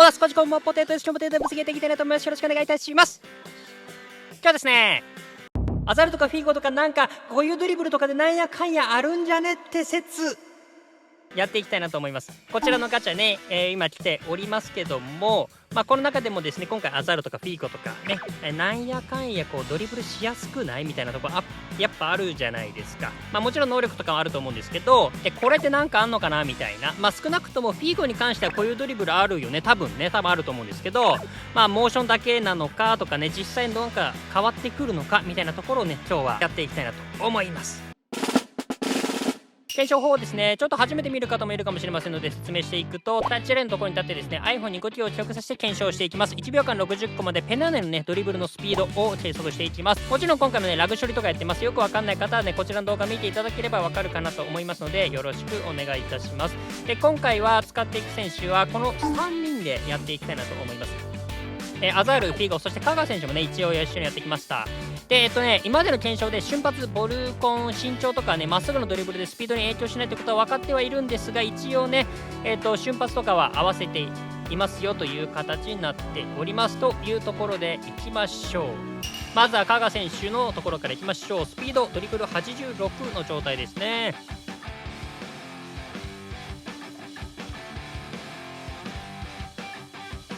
ます。こちこんもポテトです。今日もポテトぶつけていきたいなと思います。よろしくお願いいたします。今日はですね、アザルとかフィーゴとかなんかこういうドリブルとかでなんやかんやあるんじゃねって説やっていきたいなと思います。こちらのガチャね、今来ておりますけども、この中でもですね、今回アザルとかフィーゴとかね、なんやかんやこうドリブルしやすくないみたいなところやっぱあるじゃないですか。もちろん能力とかはあると思うんですけど、これってなんかあんのかなみたいな、少なくともフィーゴに関してはこういうドリブルあるよね、多分あると思うんですけど、モーションだけなのかとかね、実際になんか変わってくるのかみたいなところをね、今日はやっていきたいなと思います。検証法をですね、ちょっと初めて見る方もいるかもしれませんので説明していくと、タッチレーンのところに立ってですね、iPhone に動きを記録させて検証していきます。1秒間60個までペナーネのね、ドリブルのスピードを計測していきます。もちろん今回もね、ラグ処理とかやってます。よくわかんない方はね、こちらの動画見ていただければわかるかなと思いますので、よろしくお願いいたします。で、今回は使っていく選手は、この3人でやっていきたいなと思います。アザール、フィーゴ、そして香川選手もね、一応一緒にやってきました。で、今までの検証で瞬発、ボルコン、身長とかね、まっすぐのドリブルでスピードに影響しないってことは分かってはいるんですが、一応ね、瞬発とかは合わせていますよという形になっておりますというところでいきましょう。まずは香川選手のところからいきましょう。スピード、ドリブル86の状態ですね。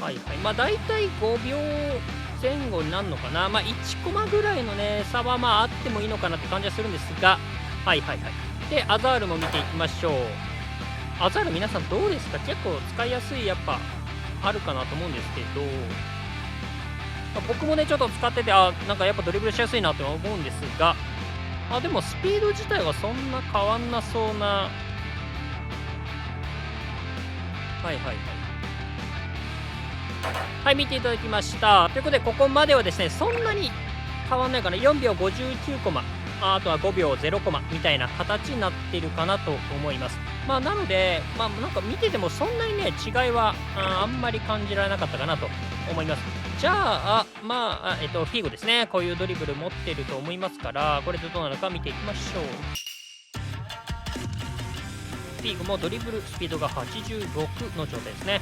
はいはい、大体5秒前後になるのかな。1コマぐらいのね差はあってもいいのかなって感じはするんですが、はいはいはい。でアザールも見ていきましょう。アザール皆さんどうですか？結構使いやすいやっぱあるかなと思うんですけど、僕もねちょっと使っててなんかやっぱドリブルしやすいなとは思うんですが、でもスピード自体はそんな変わんなそうな。はいはいはい。はい、見ていただきました。ということで、ここまではですね、そんなに変わんないかな。4秒59コマ、あとは5秒0コマみたいな形になっているかなと思います。なので、なんか見ててもそんなにね、違いはあんまり感じられなかったかなと思います。じゃあ、フィーゴですね。こういうドリブル持ってると思いますから、これでどうなのか見ていきましょう。フィーゴもドリブルスピードが86の状態ですね。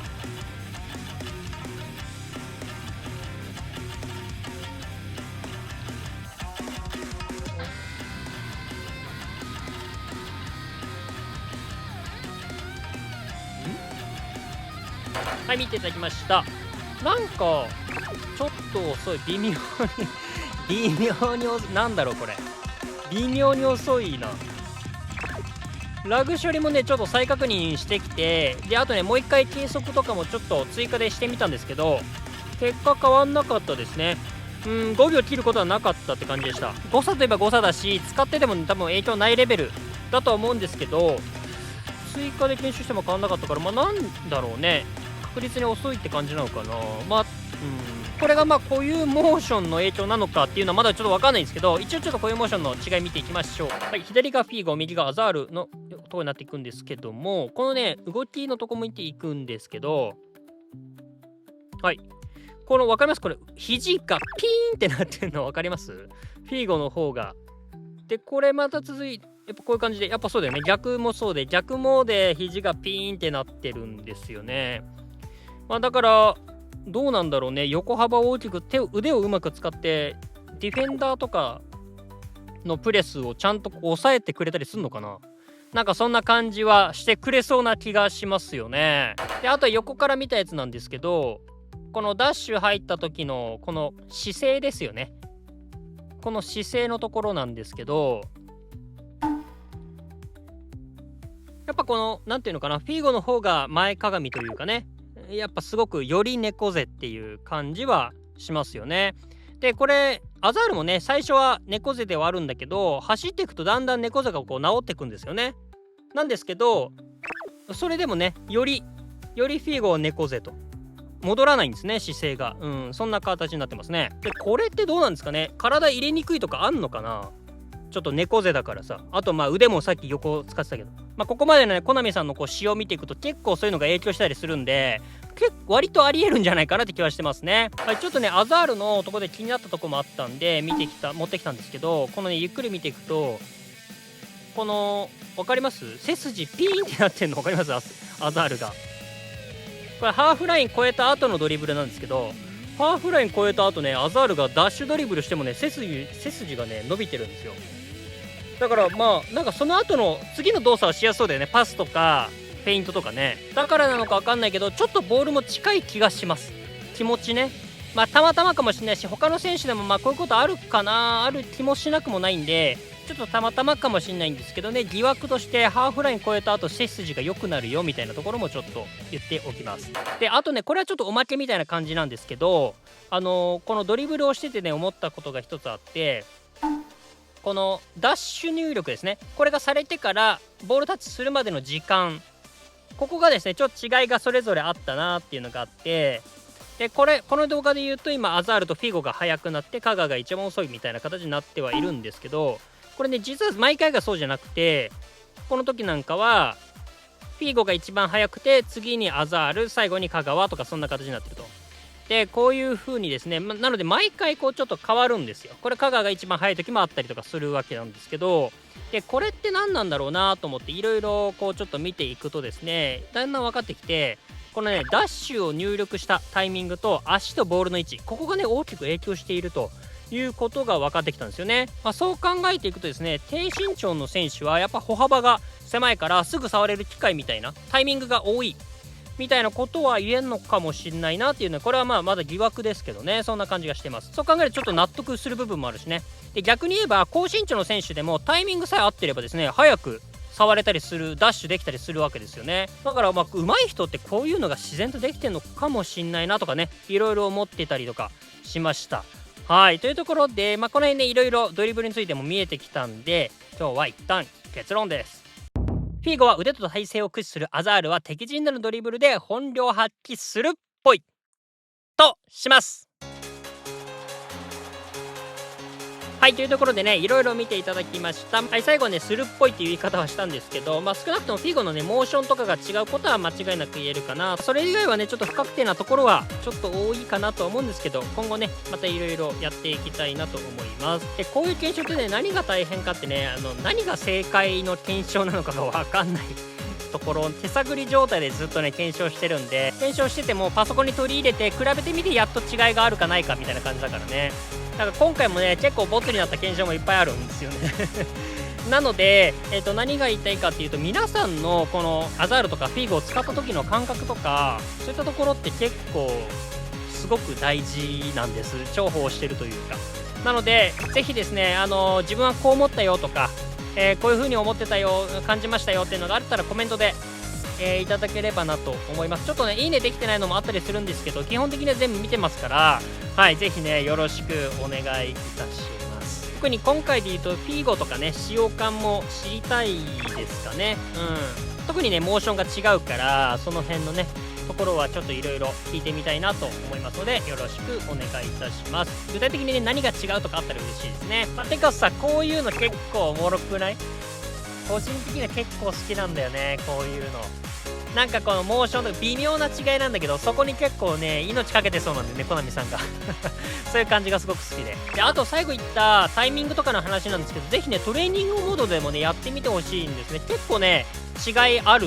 はい、見ていただきました。なんかちょっと遅い、微妙になんだろうこれ、微妙に遅いな。ラグ処理もねちょっと再確認してきて、であとねもう一回計測とかもちょっと追加でしてみたんですけど、結果変わんなかったですね。5秒切ることはなかったって感じでした。誤差といえば誤差だし、使ってても、多分影響ないレベルだとは思うんですけど、追加で検証しても変わんなかったから、なんだろうね、確実に遅いって感じなのかな。これがこういうモーションの影響なのかっていうのはまだちょっと分かんないんですけど、一応ちょっとこういうモーションの違い見ていきましょう。はい、左がフィーゴ、右がアザールのところになっていくんですけども、このね動きのとこ見ていくんですけど、はい、この分かります？これ肘がピーンってなってるの分かります？フィーゴの方が。でこれまた続いてやっぱこういう感じで、やっぱそうだよね、逆もそうで、逆もで肘がピーンってなってるんですよね。だからどうなんだろうね、横幅を大きく腕をうまく使ってディフェンダーとかのプレスをちゃんと抑えてくれたりするのかな。なんかそんな感じはしてくれそうな気がしますよね。であとは横から見たやつなんですけど、このダッシュ入った時のこの姿勢ですよね。この姿勢のところなんですけど、やっぱこのなんていうのかな、フィーゴの方が前かがみというかね、やっぱすごくより猫背っていう感じはしますよね。でこれアザールもね最初は猫背ではあるんだけど、走っていくとだんだん猫背がこう治っていくんですよね。なんですけど、それでもねよりフィーゴは猫背と戻らないんですね、姿勢が。そんな形になってますね。でこれってどうなんですかね、体入れにくいとかあんのかな。ちょっと猫背だからさ。あと腕もさっき横使ってたけど、ここまでのねコナミさんの仕様を見ていくと結構そういうのが影響したりするんで、割とありえるんじゃないかなって気はしてますね。はい、ちょっとねアザールのとこで気になったとこもあったんで持ってきたんですけど、このねゆっくり見ていくと、この分かります？背筋ピーンってなってんの分かります？アザールがここれハーフライン越えた後のドリブルなんですけど、ハーフライン越えた後ね、アザールがダッシュドリブルしてもね、背筋がね伸びてるんですよ。だからまあなんかその後の次の動作はしやすそうだよね。パスとかフェイントとかね。だからなのか分かんないけど、ちょっとボールも近い気がします。気持ちね。まあたまたまかもしれないし、他の選手でもまあこういうことあるかな、ある気もしなくもないんで、ちょっとたまたまかもしれないんですけどね、疑惑としてハーフライン越えた後背筋が良くなるよみたいなところもちょっと言っておきます。であとね、これはちょっとおまけみたいな感じなんですけど、このドリブルをしててね思ったことが一つあって、このダッシュ入力ですね、これがされてからボールタッチするまでの時間、ここがですねちょっと違いがそれぞれあったなっていうのがあって、でこの動画で言うと今アザールとフィゴが速くなってカガが一番遅いみたいな形になってはいるんですけど、これね実は毎回がそうじゃなくて、この時なんかはフィゴが一番速くて次にアザール、最後にカガワとかそんな形になってると。でこういう風にですね、なので毎回こうちょっと変わるんですよ。これカガが一番速い時もあったりとかするわけなんですけど、でこれって何なんだろうなと思っていろいろこうちょっと見ていくとですね、だんだん分かってきて、このねダッシュを入力したタイミングと足とボールの位置、ここがね大きく影響しているということが分かってきたんですよね。そう考えていくとですね、低身長の選手はやっぱ歩幅が狭いからすぐ触れる機会みたいなタイミングが多いみたいなことは言えんのかもしれないなっていうのは、これはまだ疑惑ですけどね、そんな感じがしてます。そう考えるとちょっと納得する部分もあるしね。で逆に言えば高身長の選手でもタイミングさえ合ってればですね、早く触れたりする、ダッシュできたりするわけですよね。だから上手い人ってこういうのが自然とできてんのかもしんないなとかね、いろいろ思ってたりとかしました。はい、というところで、この辺ねいろいろドリブルについても見えてきたんで、今日は一旦結論です。フィーゴは腕と体勢を駆使する、アザールは敵陣でのドリブルで本領発揮するっぽいとします。はい、というところでねいろいろ見ていただきました。はい、最後ねするっぽいっていう言い方はしたんですけど、少なくともフィーゴのねモーションとかが違うことは間違いなく言えるかな。それ以外はねちょっと不確定なところはちょっと多いかなと思うんですけど、今後ねまたいろいろやっていきたいなと思います。でこういう検証ってね何が大変かってね、何が正解の検証なのかが分かんないところ、手探り状態でずっとね検証してるんで、検証しててもパソコンに取り入れて比べてみてやっと違いがあるかないかみたいな感じだからね。だから今回もね結構ボツになった検証もいっぱいあるんですよねなので、何が言いたいかっていうと、皆さんのこのアザールとかフィーゴを使った時の感覚とか、そういったところって結構すごく大事なんです。重宝してるというか。なのでぜひですね、自分はこう思ったよとか、こういう風に思ってたよ、感じましたよっていうのがあったらコメントでいただければなと思います。ちょっとねいいねできてないのもあったりするんですけど、基本的には全部見てますから、はい、ぜひねよろしくお願いいたします。特に今回で言うとフィーゴとかね使用感も知りたいですかね。特にねモーションが違うから、その辺のねところはちょっといろいろ聞いてみたいなと思いますので、よろしくお願いいたします。具体的にね何が違うとかあったら嬉しいですね。てかさ、こういうの結構おもろくない？個人的には結構好きなんだよね、こういうの。なんかこのモーションとか微妙な違いなんだけど、そこに結構ね命かけてそうなんだよね、コナミさんがそういう感じがすごく好きで。あと最後言ったタイミングとかの話なんですけど、ぜひねトレーニングモードでもねやってみてほしいんですね。結構ね違いある、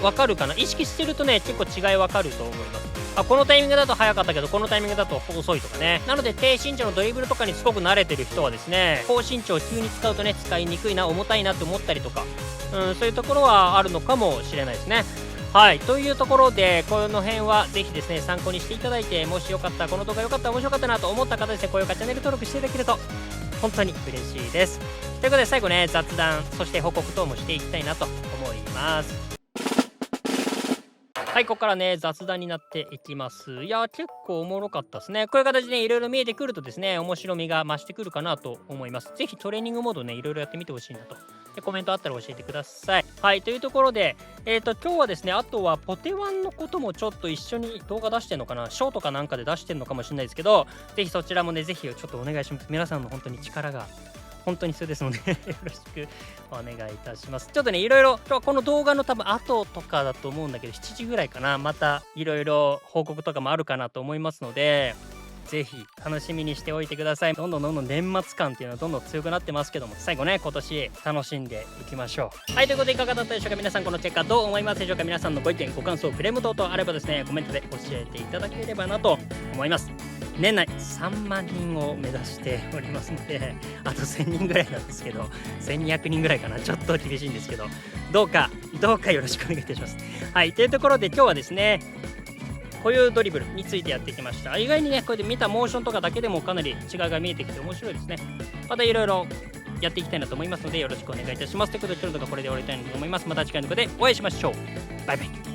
わかるかな。意識してるとね結構違いわかると思います。このタイミングだと速かったけどこのタイミングだと遅いとかね。なので低身長のドリブルとかにすごく慣れてる人はですね、高身長を急に使うとね使いにくいな、重たいなって思ったりとか、そういうところはあるのかもしれないですね。はい、というところでこの辺はぜひですね参考にしていただいて、もしよかった、この動画よかった、面白かったなと思った方ですね、高評価チャンネル登録していただけると本当に嬉しいです。ということで最後ね雑談、そして報告等もしていきたいなと思います。はい、ここからね雑談になっていきます。いや結構おもろかったですね。こういう形でねいろいろ見えてくるとですね面白みが増してくるかなと思います。ぜひトレーニングモードねいろいろやってみてほしいなと。でコメントあったら教えてください。はい、というところで今日はですね、あとはポテワンのこともちょっと一緒に動画出してんのかな、ショートかなんかで出してんのかもしれないですけど、ぜひそちらもねぜひちょっとお願いします。皆さんの本当に力が本当に必要ですのでよろしくお願いいたします。ちょっとねいろいろこの動画の多分後とかだと思うんだけど、7時ぐらいかな、またいろいろ報告とかもあるかなと思いますので、ぜひ楽しみにしておいてください。どんどん年末感っていうのはどんどん強くなってますけども、最後ね今年楽しんでいきましょう。はい、ということでいかがだったでしょうか。皆さんこの結果どう思いますでしょうか。皆さんのご意見ご感想クレーム等々あればですね、コメントで教えていただければなと思います。年内3万人を目指しておりますので、あと1000人ぐらいなんですけど、1200人ぐらいかな、ちょっと厳しいんですけど、どうかよろしくお願いいたします。はい、というところで今日はですね、固有ドリブルについてやってきました。意外にねこうやって見たモーションとかだけでもかなり違いが見えてきて面白いですね。またいろいろやっていきたいなと思いますので、よろしくお願いいたします。ということで今日の動画これで終わりたいなと思います。また次回の動画でお会いしましょう。バイバイ。